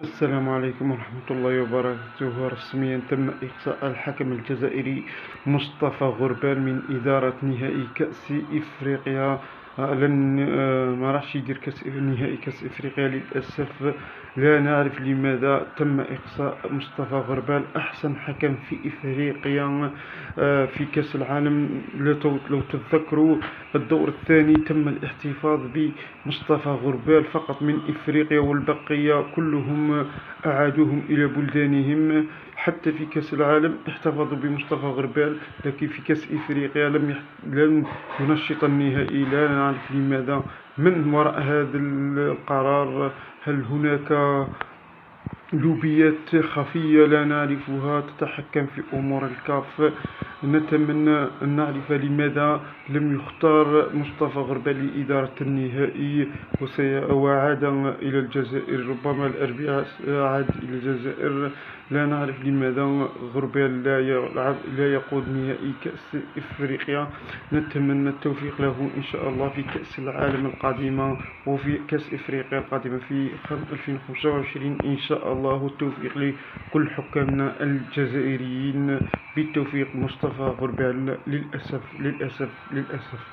السلام عليكم ورحمة الله وبركاته. رسميا تم إقصاء الحكم الجزائري مصطفى غربال من إدارة نهائي كأس إفريقيا. لن ما راحش يدير نهائي كأس إفريقيا للأسف. لا نعرف لماذا تم إقصاء مصطفى غربال أحسن حكم في إفريقيا في كأس العالم. لو تتذكروا الدور الثاني تم الاحتفاظ بمصطفى غربال فقط من إفريقيا، والبقية كلهم أعادوهم إلى بلدانهم. حتى في كأس العالم احتفظوا بمصطفى غربال، لكن في كأس إفريقيا لم ينشط النهائي. لا نعرف لماذا، من وراء هذا القرار. هل هناك لوبيات خفية لا نعرفها تتحكم في أمور الكاف؟ نتمنى أن نعرف لماذا لم يختار مصطفى غربال لإدارة النهائي وعاد إلى الجزائر. ربما الأربعاء عاد إلى الجزائر. لا نعرف لماذا غربال لا يقود نهائي كأس إفريقيا. نتمنى التوفيق له إن شاء الله في كأس العالم القادمة وفي كأس إفريقيا القادمة في 2025 إن شاء الله. والتوفيق لكل حكامنا الجزائريين. بالتوفيق مصطفى غربال. للأسف للأسف للأسف.